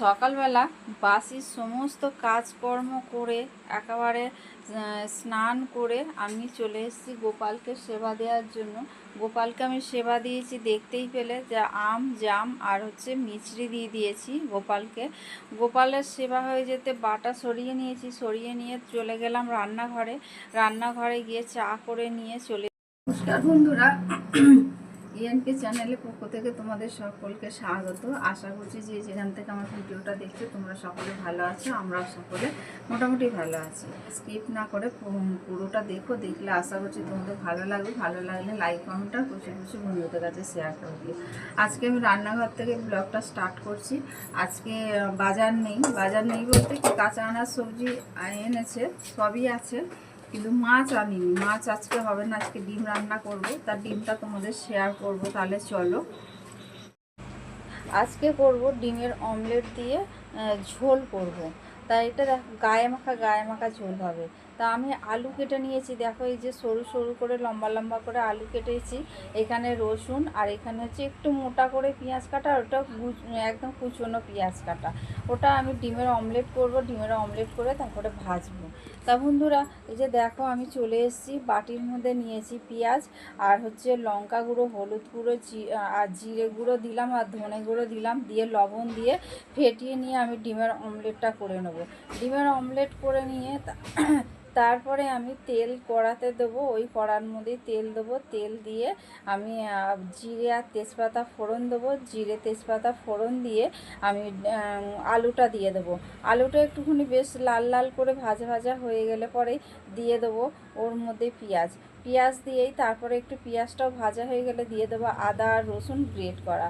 সকালবেলা বাসি সমস্ত কাজকর্ম করে একেবারে স্নান করে আমি চলে এসেছি গোপালকে সেবা দেওয়ার জন্য। গোপালকে আমি সেবা দিয়েছি, দেখতেই পেলে যে আম জাম আর মিছরি দিয়ে দিয়েছি গোপালকে। গোপালের সেবা হয়ে যেতে বাটা সরিয়ে নিয়েছি, সরিয়ে নিয়ে চলে গেলাম রান্নাঘরে। রান্নাঘরে গিয়ে চা করে নিয়ে চলে। নমস্কার বন্ধুরা, ইএনকে চ্যানেলের পক্ষ থেকে তোমাদের সকলকে স্বাগত। আশা করছি যে যেখান থেকে আমার ভিডিওটা দেখছো তোমরা সকলে ভালো আছো, আমরাও সকলে মোটামুটি ভালো আছি। স্কিপ না করে পুরোটা দেখো, দেখলে আশা করছি তোমাদের ভালো লাগবে। ভালো লাগলে লাইক কমেন্টটা খুশি বন্ধুদের কাছে শেয়ার করে দিও। আজকে আমি রান্নাঘর থেকে ব্লগটা স্টার্ট করছি। আজকে বাজার নেই বলতে কি কাঁচা আনাজ সবজি এনেছে, সবই আছে, কিন্তু মাছ আনিনি। মাছ আজকে হবে না, আজকে ডিম রান্না করব, তার ডিমটা তোমাদের শেয়ার করব। তাহলে চলো, আজকে করব ডিমের অমলেট দিয়ে ঝোল করব। তাই এটা দেখো গায়ে মাখা ঝোল হবে। তা আমি আলু কেটে নিয়েছি, দেখো এই যে সরু সরু করে লম্বা লম্বা করে আলু কেটেছি। এখানে রসুন আর এখানে একটু মোটা করে পেঁয়াজ কাটা, আর ওটা একদম কুচনো পেঁয়াজ কাটা। ওটা আমি ডিমের অমলেট করব, ডিমের অমলেট করে তারপরে ভাজবো। তা বন্ধুরা, এই যে দেখো আমি চলে এসেছি, বাটির মধ্যে নিয়েছি পেঁয়াজ আর লঙ্কা গুঁড়ো, হলুদ গুঁড়ো আর জিরে গুঁড়ো দিলাম আর ধনে গুঁড়ো দিলাম, দিয়ে লবণ দিয়ে ফেটিয়ে নিয়ে আমি ডিমের অমলেটটা করে নেব। ডিমের অমলেট করে নিয়ে তারপরে আমি তেল কড়াতে দেবো, ওই কড়ার মধ্যেই তেল দেবো। তেল দিয়ে আমি জিরে আর তেজপাতা ফোড়ন দেবো। জিরে তেজপাতা ফোড়ন দিয়ে আমি আলুটা দিয়ে দেবো। আলুটা একটুখানি বেশ লাল লাল করে ভাজা হয়ে গেলে পরেই দিয়ে দেবো ওর মধ্যে পেঁয়াজ দিয়েই তারপরে একটু পেঁয়াজটাও ভাজা হয়ে গেলে দিয়ে দেবো আদা আর রসুন গ্রেট করা।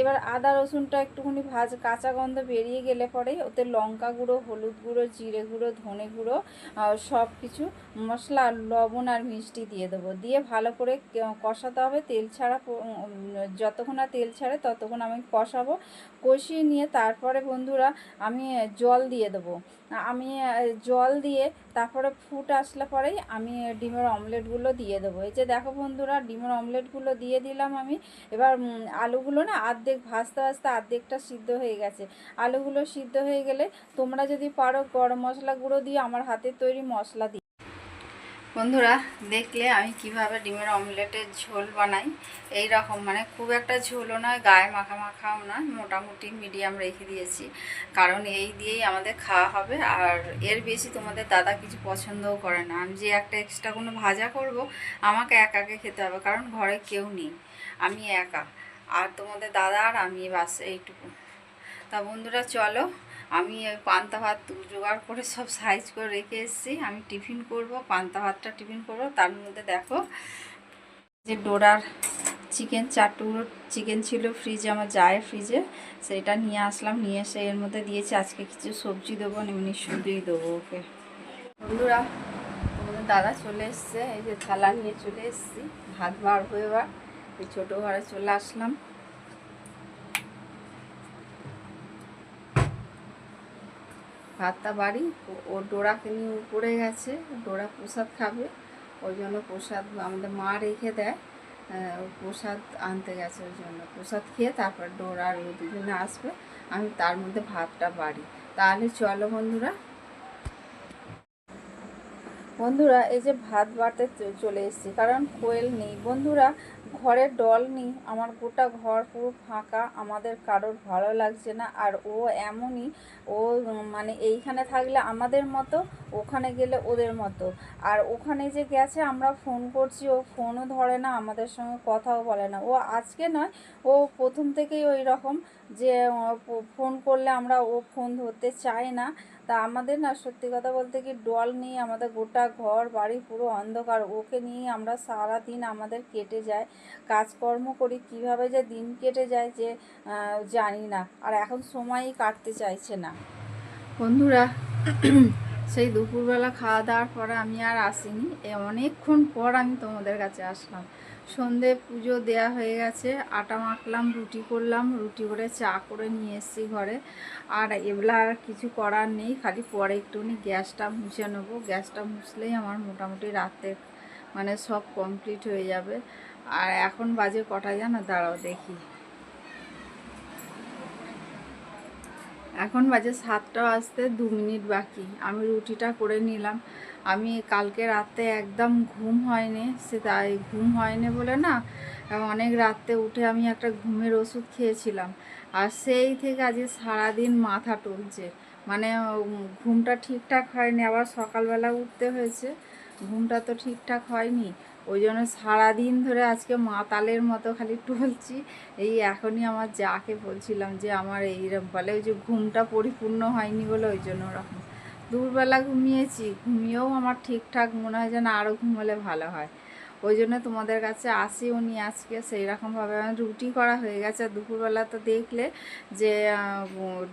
এবার আদা রসুনটা একটুখানি কাঁচা গন্ধ বেরিয়ে গেলে পরেই ওতে লঙ্কা গুঁড়ো, হলুদ গুঁড়ো, জিরে গুঁড়ো, ধনে গুঁড়ো, সব কিছু মশলা, লবণ আর মিষ্টি দিয়ে দেবো। দিয়ে ভালো করে কষাতে হবে, তেল ছাড়া যতক্ষণ না তেল ছাড়ে ততক্ষণ আমি কষাবো। কষিয়ে নিয়ে তারপরে বন্ধুরা আমি জল দিয়ে দেবো। আমি জল দিয়ে তারপরে ফুট আসলে পরেই আমি ডিমের অমলেটগুলো দিয়ে দেবো। এই যে দেখো বন্ধুরা, ডিমের অমলেটগুলো দিয়ে দিলাম আমি। এবার আলুগুলো না আর্ধেক ভাজতে আর্ধেকটা সিদ্ধ হয়ে গেছে। আলুগুলো সিদ্ধ হয়ে গেলে তোমরা যদি পারো গরম মশলা গুঁড়ো দিয়ে আমার হাতের তৈরি মশলা দিই। বন্ধুরা, দেখলে আমি কিভাবে ডিমের অমলেটের ঝোল বানাই। এই রকম, মানে খুব একটা ঝোলও নয়, গায়ে মাখাও নয়, মোটামুটি মিডিয়াম রেখে দিয়েছি, কারণ এই দিয়েই আমাদের খাওয়া হবে। আর এর বেশি তোমাদের দাদা কিছু পছন্দও করে না। আমি যে একটা এক্সট্রা কোনো ভাজা করব, আমাকে একাকে খেতে হবে, কারণ ঘরে কেউ নেই, আমি একা, আর তোমাদের দাদা আর আমি, বাস এইটুকু। তা বন্ধুরা চলো, আমি পান্তা ভাত জোগাড় করে সব সাইজ করে রেখে এসেছি। আমি টিফিন করব, পান্তা ভাতটা টিফিন করব। তার মধ্যে দেখো যে ডোরার চিকেন, 4 টুকরো চিকেন ছিল ফ্রিজে, আমার জায়ের ফ্রিজে, সেটা নিয়ে আসলাম। নিয়ে এসে এর মধ্যে দিয়েছি আজকে কিছু সবজি দেবো, এমনি শুধুই দেবো ওকে। বন্ধুরা, তোমাদের দাদা চলে এসছে, এই যে থালা নিয়ে চলে এসেছি, ভাত বাড়বো। এবার এই ছোটো ঘরে চলে আসলাম। ভাতটা বাড়ি, ও ডোরাকে নিয়ে উপরে গেছে, ডোরা প্রসাদ খাবে, ওই জন্য প্রসাদ আমাদের মা রেখে দেয়, প্রসাদ আনতে গেছে, ওই জন্য প্রসাদ খেয়ে তারপর ডোরা আর দুজনে আসবে, আমি তার মধ্যে ভাতটা বাড়ি। তাহলে চলো বন্ধুরা, এই যে ভাত বাড়তে চলে এসেছি, কারণ কোয়েল নেই বন্ধুরা, ঘরের ডল নেই, আমার গোটা ঘর পুরো ফাঁকা, আমাদের কারোর ভালো লাগছে না। আর ও এমনই, ও মানে এইখানে থাকলে আমাদের মতো, ওখানে গেলে ওদের মতো। আর ওখানে যে গেছে আমরা ফোন করছি, ও ফোনও ধরে না, আমাদের সঙ্গে কথাও বলে না। ও আজকে নয়, ও প্রথম থেকেই ওই রকম, যে ফোন করলে ও ফোন ধরতে চায় না। তা আমাদের না, সত্যি কথা বলতে কি, ডল নিয়ে আমাদের গোটা ঘর বাড়ি পুরো অন্ধকার, ওকে নিয়ে আমরা সারা দিন আমাদের কেটে যায়। কাজকর্ম করি, কিভাবে যে দিন কেটে যায় যে জানি না, আর এখন সময়ই কাটতে চাইছে না বন্ধুরা। সেই দুপুরবেলা খাওয়া দাওয়ার পরে আমি আর আসিনি, অনেকক্ষণ পর আমি তোমাদের কাছে আসলাম। সন্ধে পুজো দেয়া হয়ে গেছে, আটা মাখলাম, রুটি করলাম, রুটি করে চা করে নিয়ে এসেছি ঘরে। আর এগুলা আর কিছু করার নেই, খালি পরে একটুখানি গ্যাসটা মুছে নেবো। গ্যাসটা মুছলেই আমার মোটামুটি রাতে মানে সব কমপ্লিট হয়ে যাবে। আর এখন বাজে কটা জানো, দাঁড়াও দেখি, এখন বাজে 7টা বাজতে 2 মিনিট বাকি। আমি রুটিটা করে নিলাম। আমি কালকে রাতে একদম ঘুম হয়নি, সে তাই ঘুম হয়নি বলে না অনেক রাতে উঠে আমি একটা ঘুমের ওষুধ খেয়েছিলাম। আর সেই থেকে আজকে সারাদিন মাথা টলছে, মানে ঘুমটা ঠিকঠাক হয়নি, আবার সকালবেলা উঠতে হয়েছে, ঘুমটা তো ঠিকঠাক হয়নি। ওই জন্য সারাদিন ধরে আজকে মাতালের মতো খালি টলছি। এই এখনই আমার যাকে বলছিলাম যে আমার এইরকম বলে, ওই যে ঘুমটা পরিপূর্ণ হয়নি বলে ওই জন্য ওরকম। দুপুরবেলা ঘুমিয়েছি, ঘুমিয়েও আমার ঠিকঠাক মনে হয় যেন আরও ঘুমোলে ভালো হয়। ওই জন্য তোমাদের কাছে আসিও নি আজকে। সেই রকমভাবে আমার রুটি করা হয়ে গেছে। দুপুরবেলা তো দেখলে যে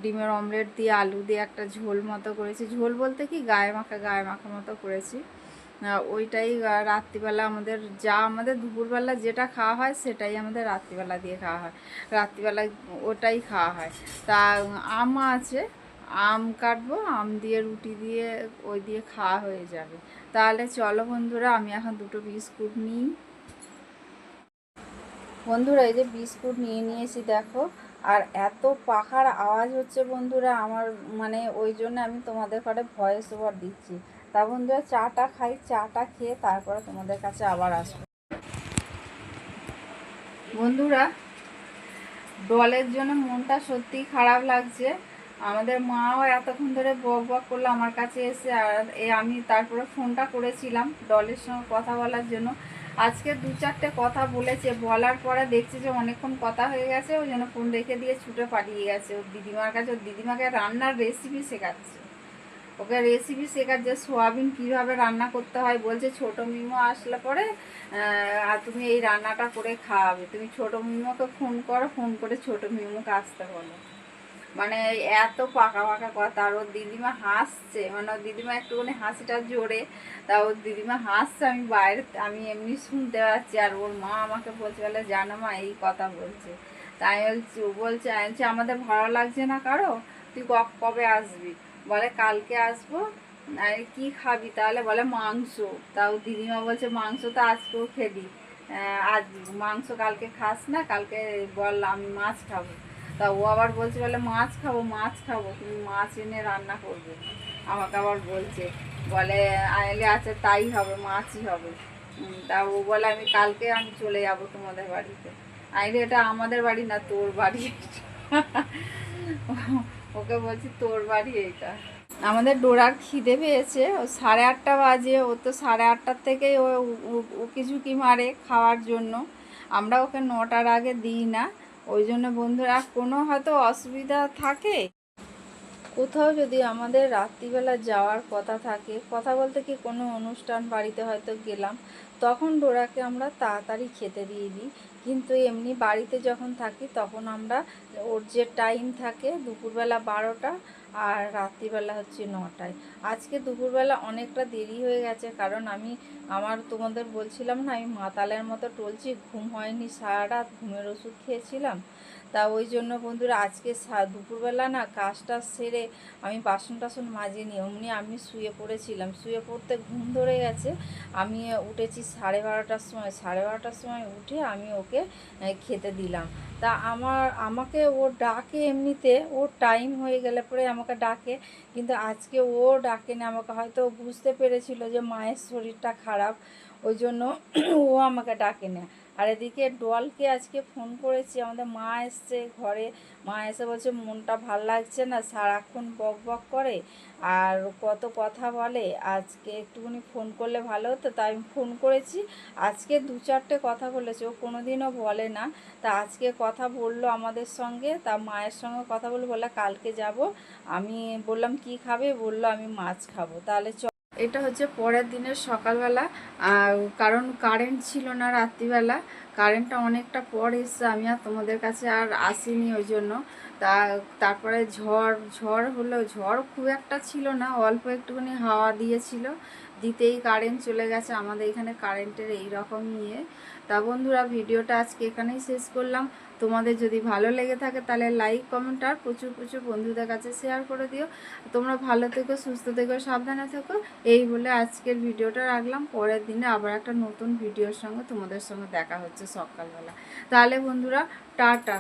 ডিমের অমলেট দিয়ে আলু দিয়ে একটা ঝোল মতো করেছি। ঝোল বলতে কি গায়ে মাখা মতো করেছি। ওইটাই রাত্রিবেলা আমাদের দুপুরবেলা যেটা খাওয়া হয় সেটাই আমাদের রাত্রিবেলা দিয়ে খাওয়া হয়, রাত্রিবেলা ওটাই খাওয়া হয়। তা আম আছে, আম কাটবো, আম দিয়ে রুটি দিয়ে ওই দিয়ে খাওয়া হয়ে যাবে। তাহলে চলো বন্ধুরা, আমি এখন 2টো বিস্কুট নিই। বন্ধুরা এই যে বিস্কুট নিয়ে নিয়েছি দেখো। আর এত পাখার আওয়াজ হচ্ছে বন্ধুরা আমার, মানে ওই জন্য আমি তোমাদের ঘরে ভয়েস ওভার দিচ্ছি। তা বন্ধুরা চাটা খাই, চাটা খেয়ে তারপরে তোমাদের কাছে আবার আসবো। বন্ধুরা ডলের জন্য মনটা সত্যিই খারাপ লাগছে। আমাদের মাও এতক্ষণ ধরে বক বক করলো আমার কাছে এসে, আর আমি তারপরে ফোনটা করেছিলাম ডলের সঙ্গে কথা বলার জন্য। আজকে 2-4টে কথা বলেছে, বলার পরে দেখছে যে অনেকক্ষণ কথা হয়ে গেছে, ওই জন্য ফোন রেখে দিয়ে ছুটে পালিয়ে গেছে ওর দিদিমার কাছে। ওর দিদিমাকে রান্নার রেসিপি শেখাচ্ছে, ওকে রেসিপি শেখাচ্ছে সোয়াবিন কীভাবে রান্না করতে হয়। বলছে ছোটো মিমো আসলে পরে আর তুমি এই রান্নাটা করে খাওয়াবে, তুমি ছোটো মিমোকে ফোন করো, ফোন করে ছোটো মিমোকে আসতে বলো। মানে এত পাকা পাকা কথা। আর ওর দিদিমা হাসছে, মানে ওর দিদিমা একটুখানি হাসিটা জোরে, তা ওর দিদিমা হাসছে, আমি এমনি শুনতে পাচ্ছি। আর ওর মা আমাকে বলছে, বলে জানো মা এই কথা বলছে। তাই বলছে আমাদের ভালো লাগছে না কারো, তুই কবে আসবি? বলে কালকে আসবো। আর কি খাবি তাহলে? বলে মাংস। তাও দিদিমা বলছে মাংস তো আজকেও খেলি, আজ মাংস কালকে খাস না, কালকে বল আমি মাছ খাবো। তা ও আবার বলছে, বলে মাছ খাবো, তুমি মাছ এনে রান্না করবে। আমাকে আবার বলছে, বলে আইলে আচ্ছা তাই হবে, মাছই হবে। তা ও বলে আমি চলে যাব তোমাদের বাড়িতে। আইলে এটা আমাদের বাড়ি না, তোর বাড়ি। ওকে বলছি তোর বাড়ি এইটা। আমাদের ডোরার খিদে পেয়েছে, ও 8:30 বাজে, ও তো 8:30 থেকেই ও উকিঝুঁকি মারে খাওয়ার জন্য। আমরা ওকে 9টার আগে দিই না। ওই জন্য বন্ধুরা কোনো হয়তো অসুবিধা থাকে, কোথাও যদি আমাদের রাত্রিবেলা যাওয়ার কথা থাকে, কথা বলতে কি কোনো অনুষ্ঠান বাড়িতে হয়তো গেলাম, তখন ডোরাকে আমরা তাড়াতাড়ি খেতে দিয়ে দিই। কিন্তু এমনি বাড়িতে যখন থাকি তখন আমরা, ওর যে টাইম থাকে দুপুরবেলা 12টা আর রাত্রিবেলা হচ্ছে 9টায়। আজকে দুপুরবেলা অনেকটা দেরি হয়ে গেছে, কারণ তোমাদের বলছিলাম না আমি মাতালের মতো টলছি, ঘুম হয়নি সারা রাত, ঘুমের ওষুধ খেয়েছিলাম। তা ওই জন্য বন্ধুরা আজকে দুপুরবেলা না কাজটা সেরে আমি বাসন টাসন মাজিনি, অমনি আমি শুয়ে পড়েছিলাম, শুয়ে পড়তে ঘুম ধরে গেছে। আমি উঠেছি 12:30টার সময়, 12:30টার সময় উঠে আমি ওকে খেতে দিলাম। তা আমাকে ও ডাকে, এমনিতে ওর টাইম হয়ে গেলে পরে আমাকে ডাকে, কিন্তু আজকে ও ডাকে না আমাকে, হয়তো বুঝতে পেরেছিল যে মায়ের শরীরটা খারাপ, ওই জন্য ও আমাকে ডাকে না। আর এদিকে ডলকে আজকে ফোন করেছি, আমাদের মা এসছে ঘরে, মা এসে বলছে মনটা ভাল লাগছে না, সারাক্ষণ বক বক করে আর কত কথা বলে, আজকে একটুখানি ফোন করলে ভালো হতো। তাই আমি ফোন করেছি, আজকে 2-4টে কথা বলেছে, ও কোনো দিনও বলে না। তা আজকে কথা বললো আমাদের সঙ্গে, তা মায়ের সঙ্গে কথা বলে কালকে যাব। আমি বললাম কি খাবে, বললো আমি মাছ খাবো। তাহলে এটা হচ্ছে পরের দিনের সকালবেলা। কারণ কারেন্ট ছিল না রাত্রিবেলা, কারেন্টটা অনেকটা পর এসছে, আমি আর তোমাদের কাছে আর আসিনি ওই জন্য। তারপরে ঝড় হলো, ঝড় খুব একটা ছিল না, অল্প একটুখানি হাওয়া দিয়েছিল, দিতেই কারেন্ট চলে গেছে। আমাদের এখানে কারেন্টের এই রকম ইয়ে। তা বন্ধুরা ভিডিওটা আজকে এখানেই শেষ করলাম। তোমাদের যদি ভালো লেগে থাকে তাহলে লাইক কমেন্ট আর প্রচুর প্রচুর বন্ধুদের কাছে শেয়ার করে দিও। তোমরা ভালো থেকো, সুস্থ থেকো, সাবধানে থেকো। এই বলে আজকের ভিডিওটা রাখলাম। পরের দিনে আবার একটা নতুন ভিডিওর সঙ্গে তোমাদের সঙ্গে দেখা হচ্ছে সকালবেলা। তাহলে বন্ধুরা টাটা।